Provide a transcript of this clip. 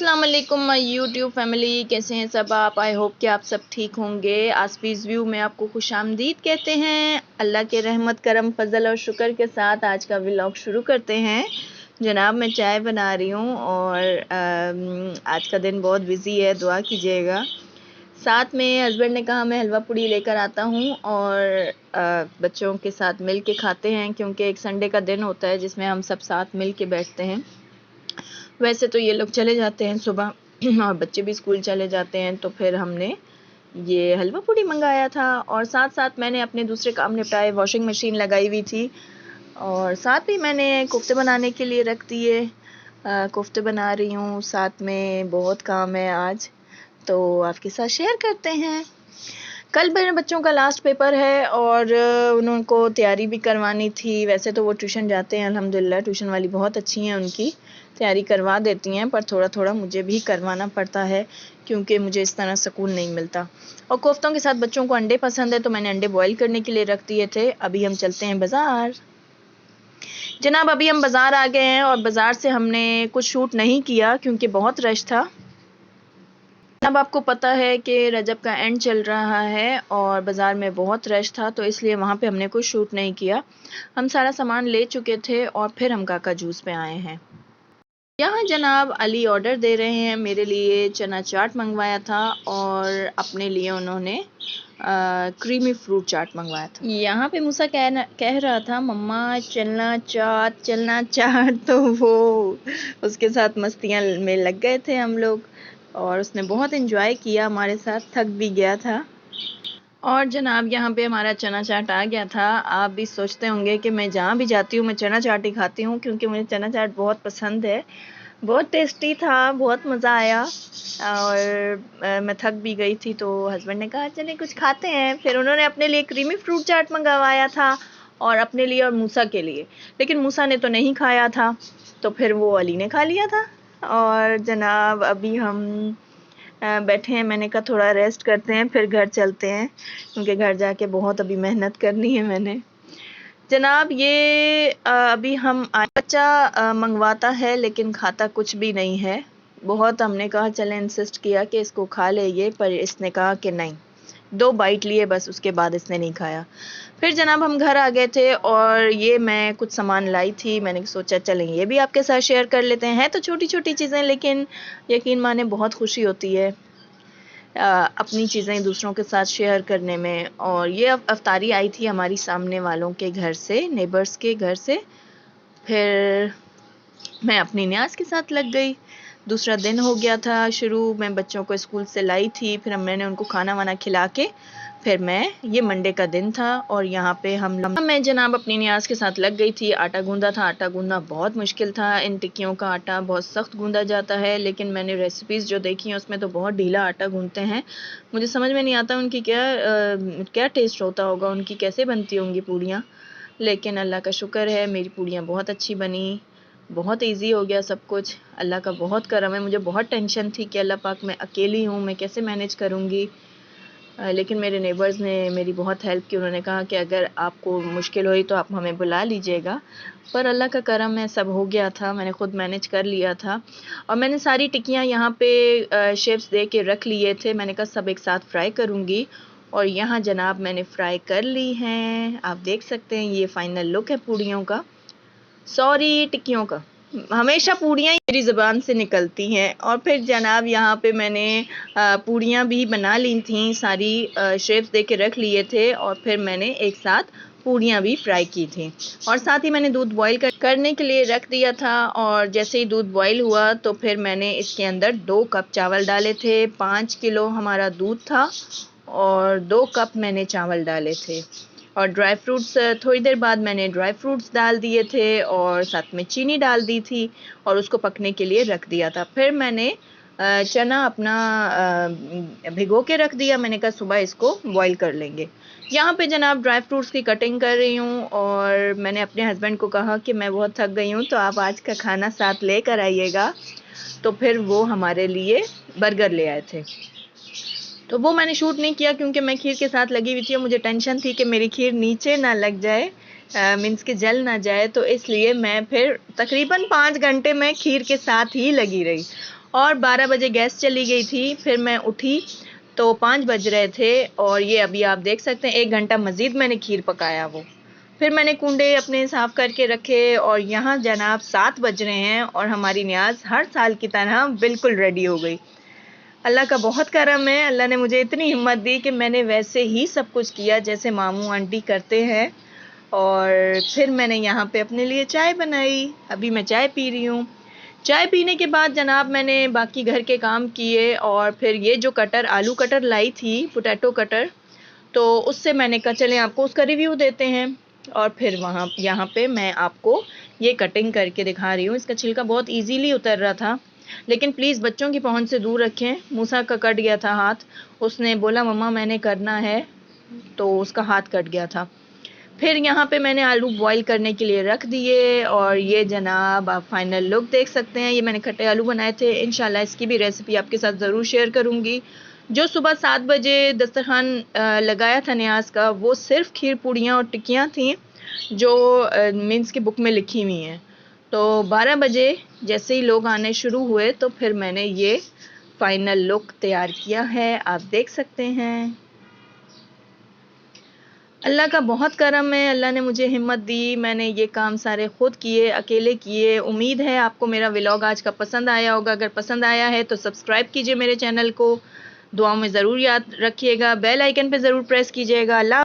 अस्सलाम वालेकुम my YouTube family, कैसे हैं सब आप। आई होप कि आप सब ठीक होंगे। आसपीस व्यू में आपको खुशामदीद कहते हैं। अल्लाह के रहमत करम फजल और शुक्र के साथ आज का व्लॉग शुरू करते हैं। जनाब मैं चाय बना रही हूँ और आज का दिन बहुत बिजी है, दुआ कीजिएगा। साथ में हस्बैंड ने कहा मैं हलवा पूड़ी लेकर आता हूँ और बच्चों के साथ मिल के खाते हैं, क्योंकि एक संडे का दिन होता है जिसमें हम सब साथ मिल के बैठते हैं। वैसे तो ये लोग चले जाते हैं सुबह और बच्चे भी स्कूल चले जाते हैं, तो फिर हमने ये हलवा पूड़ी मंगाया था और साथ साथ मैंने अपने दूसरे काम निपटाए। वॉशिंग मशीन लगाई हुई थी और साथ ही मैंने कोफ्ते बनाने के लिए रख दिए। कोफ्ते बना रही हूँ, साथ में बहुत काम है आज, तो आपके साथ शेयर करते हैं। कल मेरे बच्चों का लास्ट पेपर है और उनको तैयारी भी करवानी थी। वैसे तो वो ट्यूशन जाते हैं, अल्हम्दुलिल्लाह ट्यूशन वाली बहुत अच्छी हैं, उनकी तैयारी करवा देती हैं, पर थोड़ा थोड़ा मुझे भी करवाना पड़ता है क्योंकि मुझे इस तरह सुकून नहीं मिलता। और कोफ्तों के साथ बच्चों को अंडे पसंद है, तो मैंने अंडे बॉईल करने के लिए रख दिए थे। अभी हम चलते हैं बाज़ार। जनाब अभी हम बाज़ार आ गए हैं और बाज़ार से हमने कुछ शूट नहीं किया क्योंकि बहुत रश था। अब आपको पता है कि रजब का एंड चल रहा है और बाज़ार में बहुत रश था, तो इसलिए वहाँ पे हमने कुछ शूट नहीं किया। हम सारा सामान ले चुके थे और फिर हम काका जूस पे आए हैं। यहाँ जनाब अली ऑर्डर दे रहे हैं। मेरे लिए चना चाट मंगवाया था और अपने लिए उन्होंने क्रीमी फ्रूट चाट मंगवाया था। यहाँ पे मूसा कह रहा था मम्मा चलना चाट, तो वो उसके साथ मस्तियाँ में लग गए थे हम लोग और उसने बहुत एंजॉय किया हमारे साथ, थक भी गया था। और जनाब यहाँ पे हमारा चना चाट आ गया था। आप भी सोचते होंगे कि मैं जहाँ भी जाती हूँ मैं चना चाट ही खाती हूँ, क्योंकि मुझे चना चाट बहुत पसंद है। बहुत टेस्टी था, बहुत मज़ा आया और मैं थक भी गई थी, तो हस्बैंड ने कहा चलिए कुछ खाते हैं। फिर उन्होंने अपने लिए क्रीमी फ्रूट चाट मंगवाया था और अपने लिए और मूसा के लिए, लेकिन मूसा ने तो नहीं खाया था, तो फिर वो अली ने खा लिया था। और जनाब अभी हम बैठे हैं। मैंने कहा थोड़ा रेस्ट करते हैं फिर घर चलते हैं, क्योंकि घर जाके बहुत अभी मेहनत करनी है मैंने। जनाब ये अभी हम बच्चा मंगवाता है लेकिन खाता कुछ भी नहीं है। बहुत हमने कहा चले, इंसिस्ट किया कि इसको खा ले ये, पर इसने कहा कि नहीं। 2 बाइट लिए बस, उसके बाद इसने नहीं खाया। फिर जनाब हम घर आ गए थे और ये मैं कुछ सामान लाई थी। मैंने सोचा चलें ये भी आपके साथ शेयर कर लेते हैं। तो छोटी छोटी चीज़ें, लेकिन यकीन माने बहुत खुशी होती है अपनी चीज़ें दूसरों के साथ शेयर करने में। और ये अफ्तारी आई थी हमारी सामने वालों के घर से, नेबर्स के घर से। फिर मैं अपनी न्याज़ के साथ लग गई। दूसरा दिन हो गया था शुरू। मैं बच्चों को स्कूल से लाई थी, फिर मैंने उनको खाना वाना खिला के फिर ये मंडे का दिन था और यहाँ पे मैं जनाब अपनी न्याज़ के साथ लग गई थी। आटा गूंदा था। आटा गूंदना बहुत मुश्किल था। इन टिक्कियों का आटा बहुत सख्त गूंदा जाता है, लेकिन मैंने रेसिपीज़ जो देखी हैं उसमें तो बहुत ढीला आटा गूंदते हैं। मुझे समझ में नहीं आता उनकी क्या टेस्ट होता होगा, उनकी कैसे बनती होंगी पूड़ियाँ। लेकिन अल्लाह का शुक्र है मेरी पूड़ियाँ बहुत अच्छी बनी। बहुत इजी हो गया सब कुछ। अल्लाह का बहुत करम है। मुझे बहुत टेंशन थी कि अल्लाह पाक मैं अकेली हूँ, मैं कैसे मैनेज करूँगी। लेकिन मेरे नेबर्स ने मेरी बहुत हेल्प की। उन्होंने कहा कि अगर आपको मुश्किल हुई तो आप हमें बुला लीजिएगा। पर अल्लाह का करम है, सब हो गया था, मैंने ख़ुद मैनेज कर लिया था। और मैंने सारी टिक्कियाँ यहाँ पे शेप्स दे के रख लिए थे। मैंने कहा सब एक साथ फ्राई करूँगी और यहाँ जनाब मैंने फ्राई कर ली हैं। आप देख सकते हैं ये फ़ाइनल लुक है पूड़ियों का, सॉरी टिक्कियों का। हमेशा पूड़ियाँ ही मेरी ज़ुबान से निकलती हैं। और फिर जनाब यहाँ पे मैंने पूड़ियाँ भी बना ली थी, सारी शेप्स दे के रख लिए थे और फिर मैंने एक साथ पूड़ियाँ भी फ्राई की थी। और साथ ही मैंने दूध बॉईल करने के लिए रख दिया था। और जैसे ही दूध बॉईल हुआ तो फिर मैंने इसके अंदर 2 कप चावल डाले थे। 5 किलो हमारा दूध था और 2 कप मैंने चावल डाले थे। और ड्राई फ्रूट्स थोड़ी देर बाद मैंने ड्राई फ्रूट्स डाल दिए थे और साथ में चीनी डाल दी थी और उसको पकने के लिए रख दिया था। फिर मैंने चना अपना भिगो के रख दिया। मैंने कहा सुबह इसको बॉईल कर लेंगे। यहाँ पे जनाब ड्राई फ्रूट्स की कटिंग कर रही हूँ और मैंने अपने हस्बैंड को कहा कि मैं बहुत थक गई हूँ, तो आप आज का खाना साथ लेकर आइएगा। तो फिर वो हमारे लिए बर्गर ले आए थे। तो वो मैंने शूट नहीं किया क्योंकि मैं खीर के साथ लगी हुई थी और मुझे टेंशन थी कि मेरी खीर नीचे ना लग जाए, मीन्स के जल ना जाए, तो इसलिए मैं फिर तकरीबन 5 घंटे मैं खीर के साथ ही लगी रही। और 12 बजे गैस चली गई थी। फिर मैं उठी तो 5 बज रहे थे और ये अभी आप देख सकते हैं 1 घंटा मज़ीद मैंने खीर पकाया वो। फिर मैंने कुंडे अपने साफ़ करके रखे और यहाँ जनाब 7 बज रहे हैं और हमारी न्याज़ हर साल की तरह बिल्कुल रेडी हो गई। अल्लाह का बहुत करम है, अल्लाह ने मुझे इतनी हिम्मत दी कि मैंने वैसे ही सब कुछ किया जैसे मामू आंटी करते हैं। और फिर मैंने यहाँ पे अपने लिए चाय बनाई, अभी मैं चाय पी रही हूँ। चाय पीने के बाद जनाब मैंने बाकी घर के काम किए और फिर ये जो कटर आलू कटर लाई थी, पोटैटो कटर, तो उससे मैंने कहा चलें आपको उसका रिव्यू देते हैं। और फिर यहाँ पे मैं आपको ये कटिंग करके दिखा रही हूँ। इसका छिलका बहुत इजीली उतर रहा था, लेकिन प्लीज़ बच्चों की पहुंच से दूर रखें। मूसा का कट गया था हाथ, उसने बोला मम्मा मैंने करना है, तो उसका हाथ कट गया था। फिर यहाँ पे मैंने आलू बॉईल करने के लिए रख दिए और ये जनाब आप फाइनल लुक देख सकते हैं। ये मैंने खट्टे आलू बनाए थे, इंशाल्लाह इसकी भी रेसिपी आपके साथ ज़रूर शेयर करूँगी। जो सुबह 7 बजे दस्तरखान लगाया था न्याज का, वो सिर्फ खीर पूड़ियाँ और टिक्कियाँ थीं जो मीन्स की बुक में लिखी हुई हैं। तो 12 बजे जैसे ही लोग आने शुरू हुए तो फिर मैंने ये फाइनल लुक तैयार किया है, आप देख सकते हैं। अल्लाह का बहुत करम है, अल्लाह ने मुझे हिम्मत दी, मैंने ये काम सारे खुद किए, अकेले किए। उम्मीद है आपको मेरा व्लॉग आज का पसंद आया होगा। अगर पसंद आया है तो सब्सक्राइब कीजिए मेरे चैनल को, दुआओं में ज़रूर याद रखिएगा, बेल आइकन पे ज़रूर प्रेस कीजिएगा। अल्लाह